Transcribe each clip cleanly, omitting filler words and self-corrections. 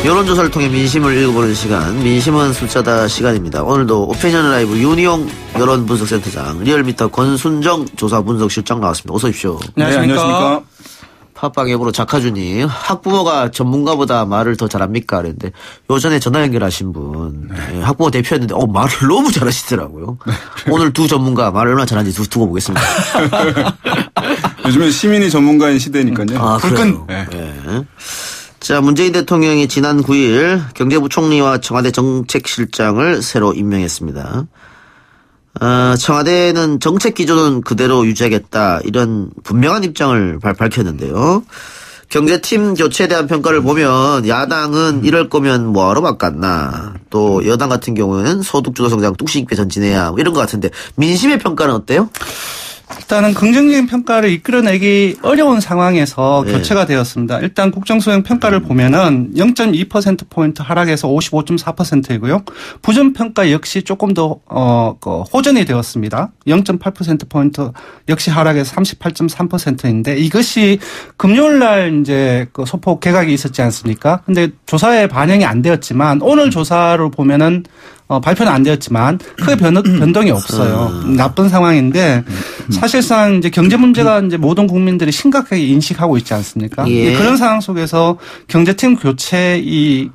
여론조사를 통해 민심을 읽어보는 시간, 민심은 숫자다 시간입니다. 오늘도 오피니언 라이브 윤희용 여론분석센터장, 리얼미터 권순정 조사분석실장 나왔습니다. 어서 오십시오. 네, 안녕하십니까. 팟빵 앱으로 작가주님, 학부모가 전문가보다 말을 더 잘합니까? 그랬는데 요전에 전화 연결하신 분, 네. 학부모 대표였는데 말을 너무 잘하시더라고요. 네. 오늘 두 전문가 말을 얼마나 잘하는지 두고 보겠습니다. 요즘엔 시민이 전문가인 시대니까요. 아, 그래요? 네. 네. 자, 문재인 대통령이 지난 9일 경제부총리와 청와대 정책실장을 새로 임명했습니다. 청와대는 정책 기조는 그대로 유지하겠다, 이런 분명한 입장을 밝혔는데요. 경제팀 교체에 대한 평가를 보면 야당은 이럴 거면 뭐하러 바꿨나, 또 여당 같은 경우에는 소득주도 성장 뚝심 있게 전진해야 이런 것 같은데, 민심의 평가는 어때요? 일단은 긍정적인 평가를 이끌어내기 어려운 상황에서 네. 교체가 되었습니다. 일단 국정수행 평가를 보면은 0.2%포인트 하락해서 55.4%이고요. 부정평가 역시 조금 더, 호전이 되었습니다. 0.8%포인트 역시 하락해서 38.3%인데 이것이 금요일 날 이제 소폭 개각이 있었지 않습니까? 근데 조사에 반영이 안 되었지만 오늘 조사를 보면은 발표는 안 되었지만 크게 변동이 없어요. 나쁜 상황인데 사실상 이제 경제 문제가 이제 모든 국민들이 심각하게 인식하고 있지 않습니까? 예. 그런 상황 속에서 경제팀 교체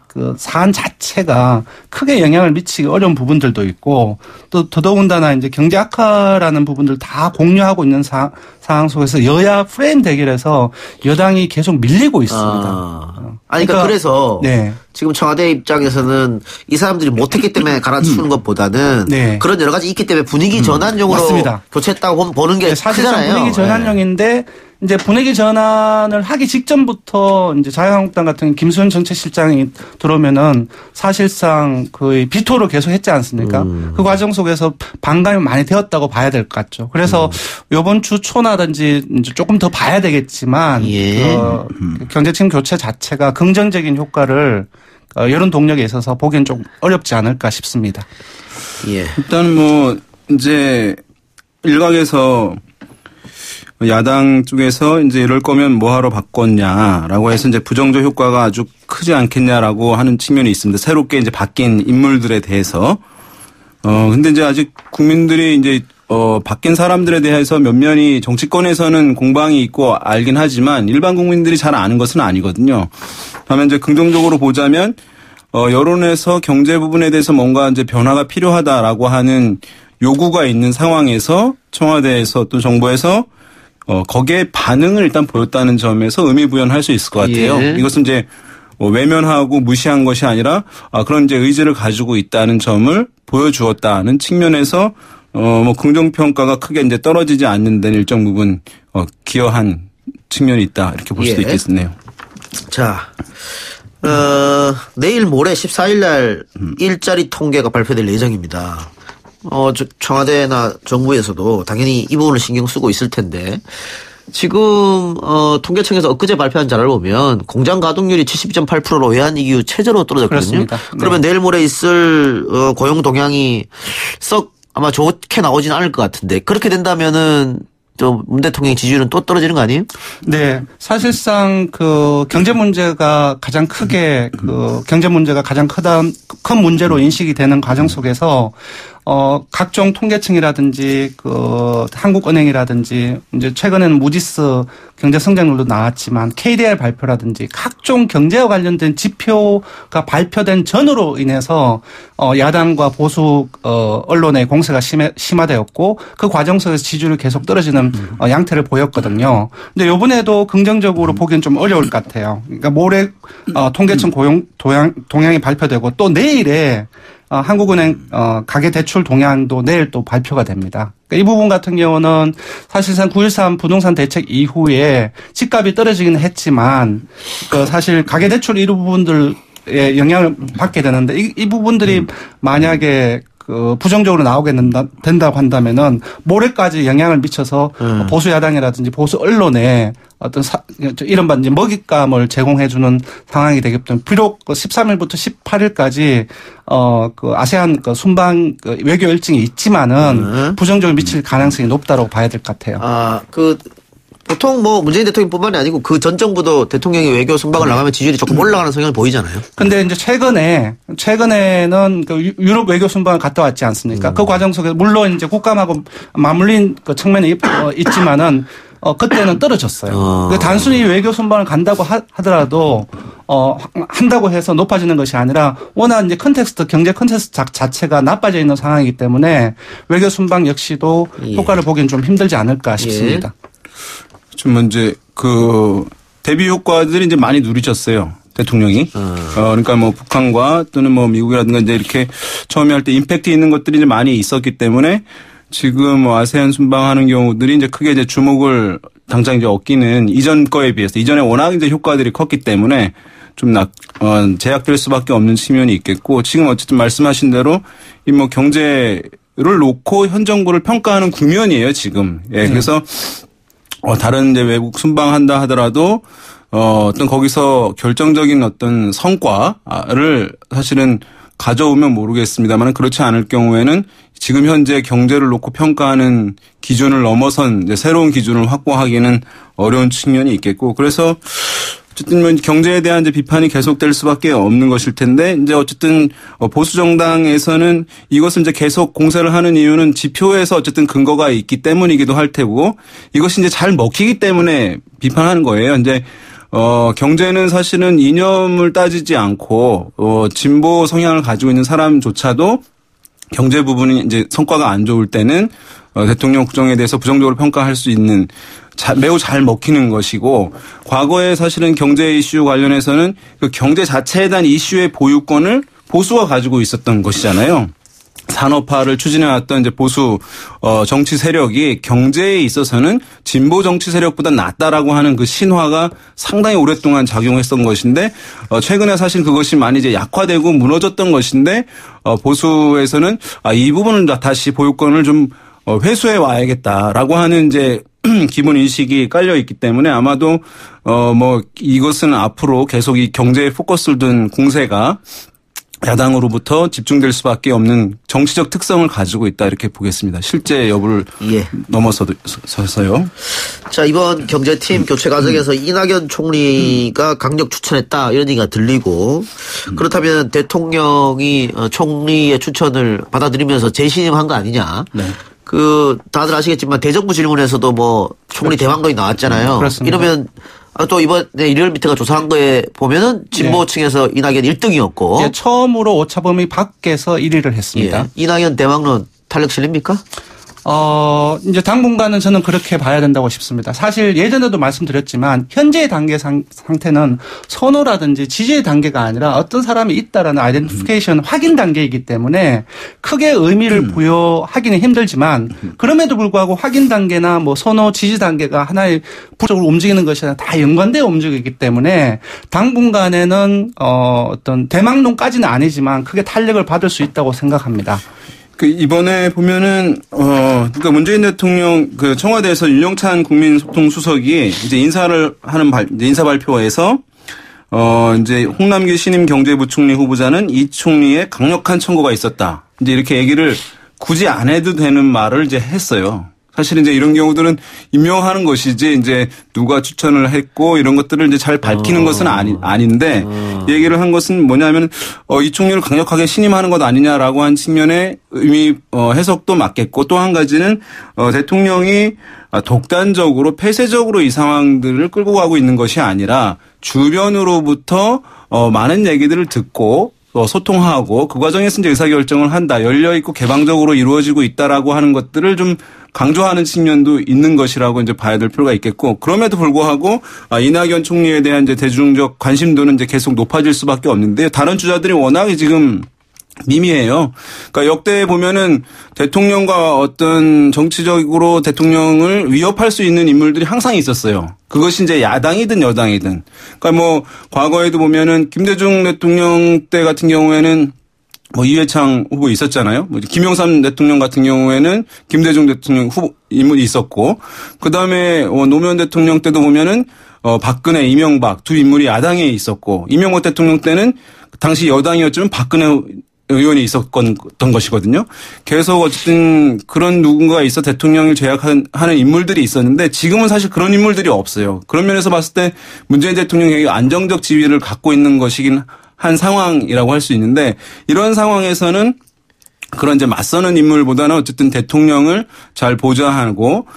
그 사안 자체가 크게 영향을 미치기 어려운 부분들도 있고 또 더더군다나 이제 경제 악화라는 부분들 다 공유하고 있는 상황 속에서 여야 프레임 대결에서 여당이 계속 밀리고 있습니다. 그러니까 그래서 네. 지금 청와대 입장에서는 이 사람들이 못했기 때문에 갈아치우는 것보다는 네. 그런 여러 가지 있기 때문에 분위기 전환용으로 맞습니다. 교체했다고 보는 게 사실상 크잖아요. 분위기 전환용인데 이제 분위기 전환을 하기 직전부터 이제 자유한국당 같은 김수현 정책실장이 들어오면은 사실상 거의 비토로 계속 했지 않습니까? 그 과정 속에서 반감이 많이 되었다고 봐야 될 것 같죠. 그래서 이번 주 초나든지 이제 조금 더 봐야 되겠지만 예. 경제팀 교체 자체가 긍정적인 효과를 여론 동력에 있어서 보기엔 좀 어렵지 않을까 싶습니다. 예. 일단 뭐 이제 일각에서 야당 쪽에서 이제 이럴 거면 뭐하러 바꿨냐라고 해서 이제 부정적 효과가 아주 크지 않겠냐라고 하는 측면이 있습니다. 새롭게 이제 바뀐 인물들에 대해서. 근데 이제 아직 국민들이 이제 바뀐 사람들에 대해서 면면이 정치권에서는 공방이 있고 알긴 하지만 일반 국민들이 잘 아는 것은 아니거든요. 다만 이제 긍정적으로 보자면 여론에서 경제 부분에 대해서 뭔가 이제 변화가 필요하다라고 하는 요구가 있는 상황에서 청와대에서 또 정부에서 거기에 반응을 일단 보였다는 점에서 의미부여할 수 있을 것 같아요. 예. 이것은 이제 외면하고 무시한 것이 아니라 그런 이제 의지를 가지고 있다는 점을 보여주었다는 측면에서 뭐 긍정평가가 크게 이제 떨어지지 않는 데는 일정 부분 기여한 측면이 있다, 이렇게 볼 수도 있겠네요. 자, 내일 모레 14일 날 일자리 통계가 발표될 예정입니다. 청와대나 정부에서도 당연히 이 부분을 신경 쓰고 있을 텐데, 지금 통계청에서 엊그제 발표한 자료를 보면 공장 가동률이 72.8%로 외환위기 최저로 떨어졌거든요. 그렇습니다. 그러면 내일 모레 있을 고용 동향이 썩 아마 좋게 나오지는 않을 것 같은데, 그렇게 된다면은 또 문 대통령 지지율은 또 떨어지는 거 아니에요? 네. 사실상 경제 문제가 가장 크게 경제 문제가 가장 큰 문제로 인식이 되는 과정 속에서 각종 통계청이라든지 한국은행이라든지 이제 최근에는 무디스 경제 성장률도 나왔지만 KDI 발표라든지 각종 경제와 관련된 지표가 발표된 전후로 인해서 야당과 보수 언론의 공세가 심화되었고 그 과정 속에서 지지율이 계속 떨어지는 양태를 보였거든요. 근데 이번에도 긍정적으로 보기엔 좀 어려울 것 같아요. 그러니까 모레 통계청 고용 동향이 발표되고 또 내일에 한국은행 가계대출 동향도 내일 또 발표가 됩니다. 그러니까 이 부분 같은 경우는 사실상 9.13 부동산 대책 이후에 집값이 떨어지긴 했지만 사실 가계대출 이런 부분들에 영향을 받게 되는데 이 부분들이 만약에 부정적으로 나오게 된다고 한다면은 모레까지 영향을 미쳐서 보수 야당이라든지 보수 언론에 어떤 이른바 이제 먹잇감을 제공해주는 상황이 되기 때문에 비록 13일부터 18일까지 아세안 순방 외교 일정이 있지만은 부정적으로 미칠 가능성이 높다고 봐야 될 것 같아요. 보통 뭐 문재인 대통령뿐만이 아니고 그 전 정부도 대통령이 외교 순방을 나가면 지지율이 조금 올라가는 성향을 보이잖아요. 근데 이제 최근에는 그 유럽 외교 순방을 갔다 왔지 않습니까? 그 과정 속에서 물론 이제 국감하고 맞물린 그 측면이 있지만은 그때는 떨어졌어요. 단순히 외교 순방을 간다고 하더라도 한다고 해서 높아지는 것이 아니라 워낙 이제 경제 컨텍스트 자체가 나빠져 있는 상황이기 때문에 외교 순방 역시도 효과를 보기는 좀 힘들지 않을까 싶습니다. 좀 이제 그 대비 효과들이 이제 많이 누리셨어요. 대통령이. 그러니까 뭐 북한과 또는 뭐 미국이라든가 이제 이렇게 처음에 할 때 임팩트 있는 것들이 이제 많이 있었기 때문에 지금 뭐 아세안 순방하는 경우들이 이제 크게 이제 주목을 당장 이제 얻기는 이전 거에 비해서 이전에 워낙 이제 효과들이 컸기 때문에 좀 제약될 수밖에 없는 측면이 있겠고 지금 어쨌든 말씀하신 대로 이 뭐 경제를 놓고 현 정부를 평가하는 국면이에요 지금. 예. 그래서 다른 이제 외국 순방한다 하더라도 어떤 거기서 결정적인 어떤 성과를 사실은 가져오면 모르겠습니다만 그렇지 않을 경우에는 지금 현재 경제를 놓고 평가하는 기준을 넘어선 이제 새로운 기준을 확보하기는 어려운 측면이 있겠고 그래서 어쨌든 경제에 대한 이제 비판이 계속될 수밖에 없는 것일 텐데 이제 어쨌든 보수 정당에서는 이것을 이제 계속 공세를 하는 이유는 지표에서 어쨌든 근거가 있기 때문이기도 할 테고 이것이 이제 잘 먹히기 때문에 비판하는 거예요. 이제 경제는 사실은 이념을 따지지 않고 진보 성향을 가지고 있는 사람조차도 경제 부분이 이제 성과가 안 좋을 때는 대통령 국정에 대해서 부정적으로 평가할 수 있는 매우 잘 먹히는 것이고 과거에 사실은 경제 이슈 관련해서는 그 경제 자체에 대한 이슈의 보유권을 보수가 가지고 있었던 것이잖아요. 산업화를 추진해왔던 이제 보수 정치 세력이 경제에 있어서는 진보 정치 세력보다 낫다라고 하는 그 신화가 상당히 오랫동안 작용했던 것인데 최근에 사실 그것이 많이 이제 약화되고 무너졌던 것인데 보수에서는 이 부분을 다시 보유권을 좀 회수해 와야겠다라고 하는 이제 기본 인식이 깔려 있기 때문에 아마도 뭐 이것은 앞으로 계속 이 경제에 포커스를 둔 공세가 야당으로부터 집중될 수밖에 없는 정치적 특성을 가지고 있다 이렇게 보겠습니다. 실제 여부를 넘어서서요. 자, 이번 경제팀 교체 과정에서 이낙연 총리가 강력 추천했다 이런 얘기가 들리고 그렇다면 대통령이 총리의 추천을 받아들이면서 재신임한 거 아니냐. 네. 다들 아시겠지만 대정부 질문에서도 뭐 총리 대왕론이 나왔잖아요. 그렇습니다. 이러면 또 이번에 리얼미터가 조사한 거에 보면은 진보층에서 이낙연 1등이었고. 예, 처음으로 오차범위 밖에서 1위를 했습니다. 예, 이낙연 대왕론 탄력 실립니까? 이제 당분간은 저는 그렇게 봐야 된다고 싶습니다. 사실 예전에도 말씀드렸지만 현재의 단계 상태는 선호라든지 지지의 단계가 아니라 어떤 사람이 있다라는 아이덴티피케이션 확인 단계이기 때문에 크게 의미를 부여하기는 힘들지만 그럼에도 불구하고 확인 단계나 뭐 선호 지지 단계가 하나의 부적으로 움직이는 것이 아니라 다 연관되어 움직이기 때문에 당분간에는 어떤 대망론까지는 아니지만 크게 탄력을 받을 수 있다고 생각합니다. 이번에 보면은, 그러니까 문재인 대통령 그 청와대에서 윤영찬 국민소통수석이 이제 인사 발표에서, 이제 홍남기 신임 경제부총리 후보자는 이 총리의 강력한 청구가 있었다. 이제 이렇게 얘기를 굳이 안 해도 되는 말을 이제 했어요. 사실 이제 이런 경우들은 임명하는 것이지 이제 누가 추천을 했고 이런 것들을 이제 잘 밝히는 것은 아닌데 얘기를 한 것은 뭐냐면 이 총리를 강력하게 신임하는 것 아니냐라고 한 측면의 의미 해석도 맞겠고 또 한 가지는 대통령이 독단적으로 폐쇄적으로 이 상황들을 끌고 가고 있는 것이 아니라 주변으로부터 많은 얘기들을 듣고 소통하고 그 과정에서 이제 의사결정을 한다. 열려있고 개방적으로 이루어지고 있다라고 하는 것들을 좀 강조하는 측면도 있는 것이라고 이제 봐야 될 필요가 있겠고 그럼에도 불구하고 이낙연 총리에 대한 이제 대중적 관심도는 이제 계속 높아질 수밖에 없는데 다른 주자들이 워낙에 지금 미미해요. 그러니까 역대 보면은 대통령과 어떤 정치적으로 대통령을 위협할 수 있는 인물들이 항상 있었어요. 그것이 이제 야당이든 여당이든. 그러니까 뭐 과거에도 보면은 김대중 대통령 때 같은 경우에는 뭐 이회창 후보 있었잖아요. 뭐 김영삼 대통령 같은 경우에는 김대중 대통령 후보 인물이 있었고 그다음에 노무현 대통령 때도 보면은 박근혜, 이명박 두 인물이 야당에 있었고 이명박 대통령 때는 당시 여당이었지만 박근혜 의원이 있었던 것이거든요. 계속 어쨌든 그런 누군가가 있어 대통령을 제약하는 인물들이 있었는데 지금은 사실 그런 인물들이 없어요. 그런 면에서 봤을 때 문재인 대통령이 안정적 지위를 갖고 있는 것이긴 한 상황이라고 할 수 있는데 이런 상황에서는 그런 이제 맞서는 인물보다는 어쨌든 대통령을 잘 보좌하고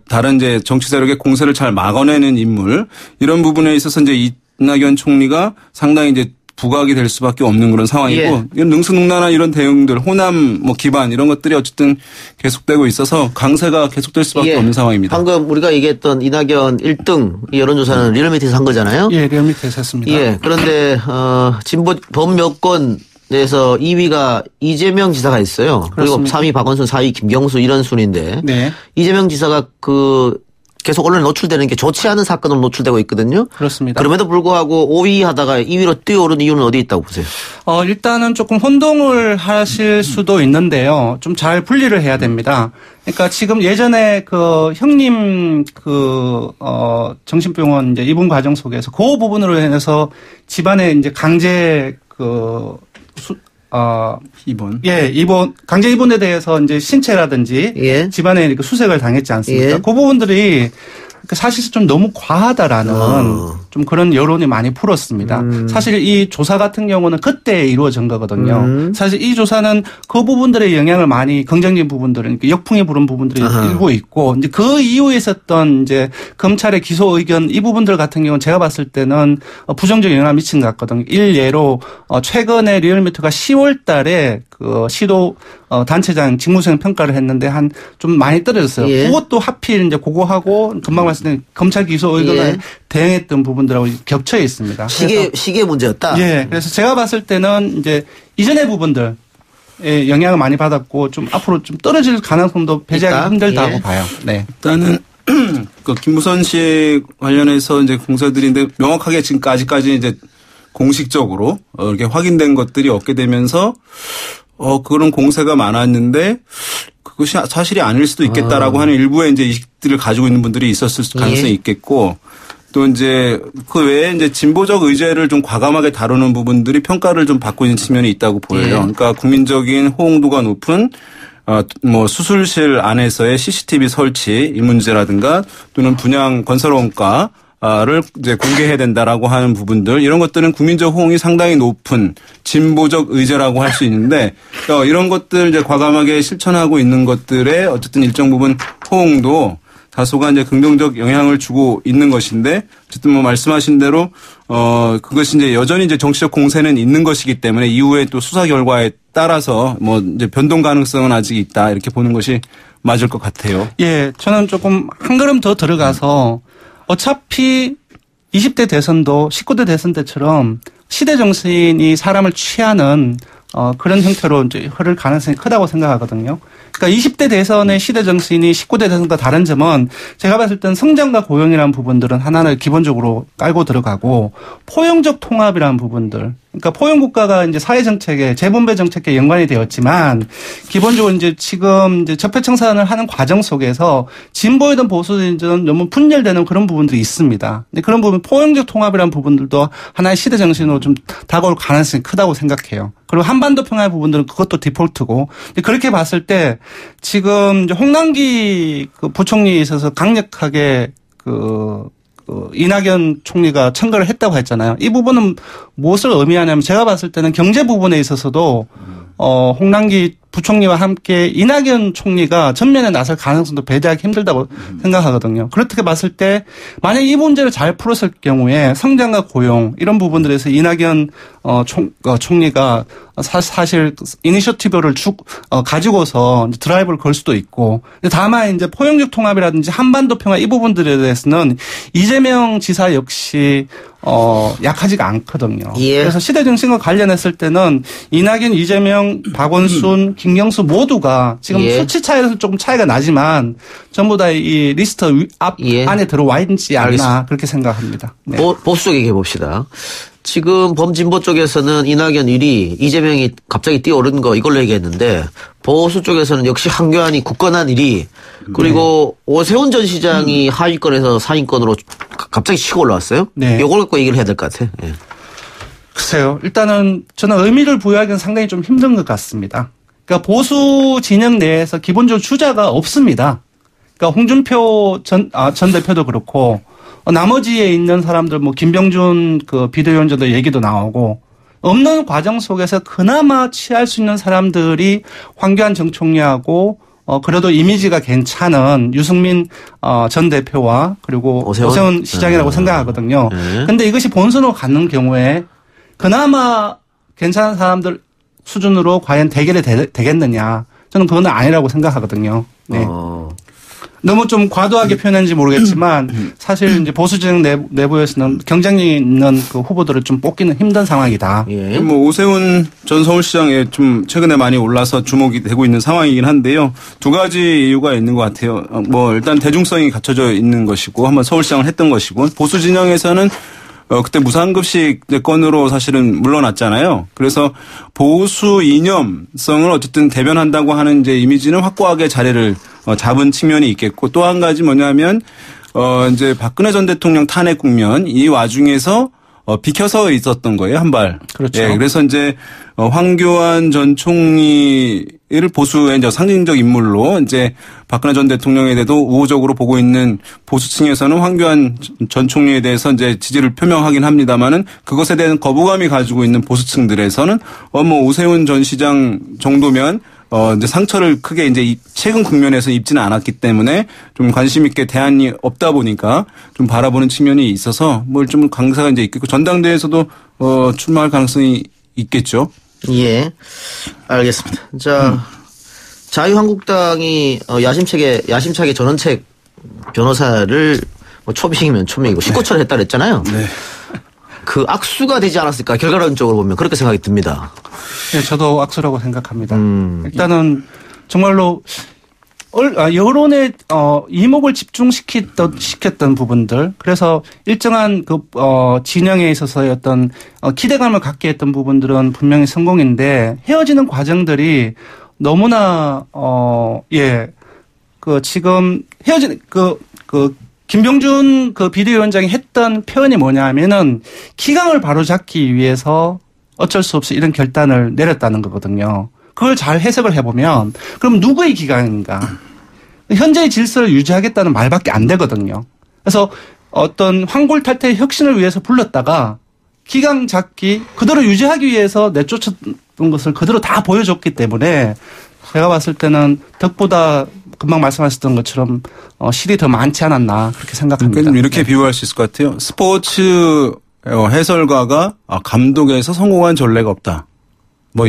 다른 이제 정치 세력의 공세를 잘 막아내는 인물 이런 부분에 있어서 이제 이낙연 총리가 상당히 이제 부각이 될 수밖에 없는 그런 상황이고 예. 이런 능수능란한 이런 대응들 호남 뭐 기반 이런 것들이 어쨌든 계속되고 있어서 강세가 계속될 수밖에 없는 상황입니다. 방금 우리가 얘기했던 이낙연 1등 여론조사는 리얼미터에서 한 거잖아요. 예, 리얼미터에서 했습니다. 예. 그런데 진보 범여권 내에서 2위가 이재명 지사가 있어요. 그리고 그렇습니다. 3위 박원순, 4위 김경수 이런 순인데 네. 이재명 지사가 계속 언론에 노출되는 게 좋지 않은 사건으로 노출되고 있거든요. 그렇습니다. 그럼에도 불구하고 5위 하다가 2위로 뛰어오른 이유는 어디 있다고 보세요? 일단은 조금 혼동을 하실 수도 있는데요. 좀 잘 분리를 해야 됩니다. 그러니까 지금 예전에 형님 정신병원 이제 입원 과정 속에서 그 부분으로 인해서 집안에 이제 강제 입원. 예, 강제 입원에 대해서 이제 신체라든지 예. 집안에 수색을 당했지 않습니까? 예. 그 부분들이 사실 좀 너무 과하다라는 좀 그런 여론이 많이 풀었습니다. 사실 이 조사 같은 경우는 그때 이루어진 거거든요. 사실 이 조사는 그 부분들의 영향을 많이 긍정적인 부분들은 역풍이 부른 부분들이 일부 있고 이제 그 이후에 있었던 이제 검찰의 기소 의견 이 부분들 같은 경우는 제가 봤을 때는 부정적 영향을 미친 것 같거든요. 일례로 최근에 리얼미터가 10월 달에 시도 단체장 직무수행 평가를 했는데 좀 많이 떨어졌어요. 예. 그것도 하필 이제 그거하고 금방 말씀드린 검찰 기소 의견에 예. 대응했던 부분들하고 겹쳐 있습니다. 시기의 문제였다. 예. 그래서 제가 봤을 때는 이제 이전의 부분들에 영향을 많이 받았고 좀 앞으로 좀 떨어질 가능성도 배제하기 있다? 힘들다고 예. 봐요. 네. 일단은 김무선 씨 관련해서 이제 공사들인데 명확하게 지금까지 이제 공식적으로 이렇게 확인된 것들이 없게 되면서 그런 공세가 많았는데 그것이 사실이 아닐 수도 있겠다라고 하는 일부의 이제 의식들을 가지고 있는 분들이 있었을 가능성이 있겠고 또 이제 그 외에 이제 진보적 의제를 좀 과감하게 다루는 부분들이 평가를 좀 받고 있는 측면이 있다고 보여요. 그러니까 국민적인 호응도가 높은 수술실 안에서의 CCTV 설치 이 문제라든가 또는 분양 건설원가 를 이제 공개해야 된다라고 하는 부분들 이런 것들은 국민적 호응이 상당히 높은 진보적 의제라고 할 수 있는데 이런 것들 이제 과감하게 실천하고 있는 것들에 어쨌든 일정 부분 호응도 다소가 이제 긍정적 영향을 주고 있는 것인데 어쨌든 말씀하신 대로 그것이 이제 여전히 이제 정치적 공세는 있는 것이기 때문에 이후에 또 수사 결과에 따라서 이제 변동 가능성은 아직 있다 이렇게 보는 것이 맞을 것 같아요. 예, 저는 조금 한 걸음 더 들어가서 어차피 20대 대선도 19대 대선 때처럼 시대 정신이 사람을 취하는 그런 형태로 이제 흐를 가능성이 크다고 생각하거든요. 그러니까 20대 대선의 시대 정신이 19대 대선과 다른 점은 제가 봤을 땐 성장과 고용이라는 부분들은 하나를 기본적으로 깔고 들어가고 포용적 통합이라는 부분들. 그러니까 포용국가가 이제 사회정책에 재분배 정책에 연관이 되었지만 기본적으로 이제 지금 이제 적폐청산을 하는 과정 속에서 진보이든 보수이든 너무 분열되는 그런 부분들이 있습니다. 근데 그런 부분 포용적 통합이라는 부분들도 하나의 시대 정신으로 좀 다가올 가능성이 크다고 생각해요. 그리고 한반도 평화의 부분들은 그것도 디폴트고 그렇게 봤을 때 지금 이제 홍남기 부총리에 있어서 강력하게 이낙연 총리가 청구를 했다고 했잖아요. 이 부분은 무엇을 의미하냐면 제가 봤을 때는 경제 부분에 있어서도 홍남기 부총리와 함께 이낙연 총리가 전면에 나설 가능성도 배제하기 힘들다고 생각하거든요. 그렇게 봤을 때 만약 이 문제를 잘 풀었을 경우에 성장과 고용 이런 부분들에서 이낙연 총리가 사실 이니셔티브를 가지고서 드라이브를 걸 수도 있고 다만 이제 포용적 통합이라든지 한반도 평화 이 부분들에 대해서는 이재명 지사 역시 약하지가 않거든요. 예. 그래서 시대 정신과 관련했을 때는 이낙연, 이재명, 박원순, 김경수 모두가 지금 예. 수치 차이에서 조금 차이가 나지만 전부 다 이 리스트 안에 들어와 있지 않나 알겠습니다. 그렇게 생각합니다. 네. 보수 쪽 얘기해 봅시다. 지금 범진보 쪽에서는 이낙연 1위, 이재명이 갑자기 뛰어오른 거 이걸로 얘기했는데 보수 쪽에서는 역시 황교안이 굳건한 1위 그리고 오세훈 전 시장이 하위권에서 상위권으로 갑자기 치고 올라왔어요. 네. 이걸 갖고 얘기를 해야 될 것 같아요. 예. 글쎄요. 일단은 저는 의미를 부여하기는 상당히 좀 힘든 것 같습니다. 그러니까 보수 진영 내에서 기본적으로 주자가 없습니다. 그러니까 홍준표 전 대표도 그렇고 나머지에 있는 사람들 뭐 김병준 그 비대위원장도 얘기도 나오고 없는 과정 속에서 그나마 취할 수 있는 사람들이 황교안 전 총리하고 그래도 이미지가 괜찮은 유승민 전 대표와 그리고 오세훈 시장이라고 생각하거든요. 그런데 이것이 본선으로 가는 경우에 그나마 괜찮은 사람들 수준으로 과연 대결이 되겠느냐. 저는 그건 아니라고 생각하거든요. 네. 너무 좀 과도하게 표현했는지 모르겠지만 사실 이제 보수 진영 내부에서는 경쟁력 있는 그 후보들을 좀 뽑기는 힘든 상황이다. 예. 뭐 오세훈 전 서울시장에 좀 최근에 많이 올라서 주목이 되고 있는 상황이긴 한데요. 두 가지 이유가 있는 것 같아요. 뭐 일단 대중성이 갖춰져 있는 것이고 한번 서울시장을 했던 것이고 보수 진영에서는 그때 무상급식 건으로 사실은 물러났잖아요. 그래서 보수 이념성을 어쨌든 대변한다고 하는 이제 이미지는 확고하게 자리를 잡은 측면이 있겠고 또 한 가지 뭐냐면 이제 박근혜 전 대통령 탄핵 국면 이 와중에서 비켜서 있었던 거예요, 한 발. 그렇죠. 예, 그래서 이제 황교안 전 총리를 보수의 이제 상징적 인물로 이제 박근혜 전 대통령에 대해도 우호적으로 보고 있는 보수층에서는 황교안 전 총리에 대해서 이제 지지를 표명하긴 합니다만은 그것에 대한 거부감이 가지고 있는 보수층들에서는 뭐 오세훈 전 시장 정도면 이제 상처를 크게 이제 최근 국면에서 입지는 않았기 때문에 좀 관심 있게 대안이 없다 보니까 좀 바라보는 측면이 있어서 뭘 좀 강사가 이제 있겠고 전당대회에서도 출마할 가능성이 있겠죠. 예, 알겠습니다. 자, 자유한국당이 야심차게 전원책 변호사를 뭐 초빙이면 초빙이고 19초를 했다 그랬잖아요. 네. 그 악수가 되지 않았을까 결과론적으로 보면 그렇게 생각이 듭니다. 네, 저도 악수라고 생각합니다. 일단은 정말로 여론에 이목을 집중시켰던 부분들, 그래서 일정한 그 진영에 있어서의 어떤 기대감을 갖게 했던 부분들은 분명히 성공인데 헤어지는 과정들이 너무나 그 지금 헤어진 김병준 그 비대위원장이 했던 표현이 뭐냐면은 기강을 바로잡기 위해서 어쩔 수 없이 이런 결단을 내렸다는 거거든요. 그걸 잘 해석을 해보면 그럼 누구의 기강인가? 현재의 질서를 유지하겠다는 말밖에 안 되거든요. 그래서 어떤 황골탈퇴의 혁신을 위해서 불렀다가 기강 잡기 그대로 유지하기 위해서 내쫓았던 것을 그대로 다 보여줬기 때문에 제가 봤을 때는 덕보다 금방 말씀하셨던 것처럼 실이 더 많지 않았나 그렇게 생각합니다. 그러니까 이렇게 비유할 수 있을 것 같아요. 스포츠 해설가가 감독에서 성공한 전례가 없다. 뭐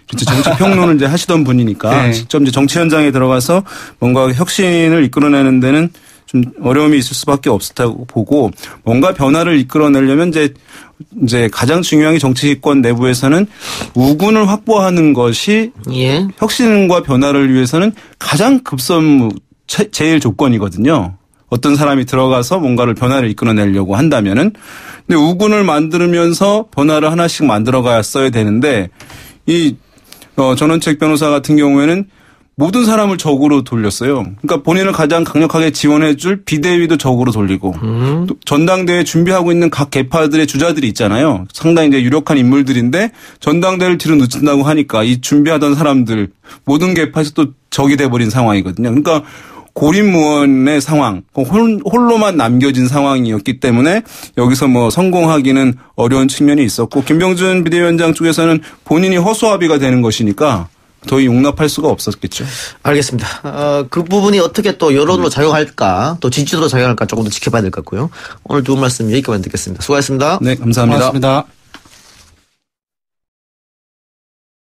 정치 평론을 이제 하시던 분이니까 네. 직접 이제 정치 현장에 들어가서 뭔가 혁신을 이끌어내는 데는 좀 어려움이 있을 수밖에 없었다고 보고 뭔가 변화를 이끌어내려면 이제 가장 중요한 게 정치권 내부에서는 우군을 확보하는 것이 예. 혁신과 변화를 위해서는 가장 급선무 제일 조건이거든요. 어떤 사람이 들어가서 뭔가를 변화를 이끌어내려고 한다면은 근데 우군을 만들면서 변화를 하나씩 만들어가야 써야 되는데 이 전원책 변호사 같은 경우에는 모든 사람을 적으로 돌렸어요. 그러니까 본인을 가장 강력하게 지원해줄 비대위도 적으로 돌리고 또 전당대회 준비하고 있는 각 계파들의 주자들이 있잖아요. 상당히 이제 유력한 인물들인데 전당대회를 뒤로 늦춘다고 하니까 이 준비하던 사람들 모든 계파에서 또 적이 돼버린 상황이거든요. 그러니까 고립무원의 상황, 홀로만 남겨진 상황이었기 때문에 여기서 뭐 성공하기는 어려운 측면이 있었고 김병준 비대위원장 쪽에서는 본인이 허수아비가 되는 것이니까 더 용납할 수가 없었겠죠. 알겠습니다. 그 부분이 어떻게 또 여론으로 작용할까, 또 지지도로 작용할까 조금 더 지켜봐야 될 것 같고요. 오늘 두 분 말씀 여기까지 듣겠습니다. 수고하셨습니다. 네, 감사합니다. 고맙습니다.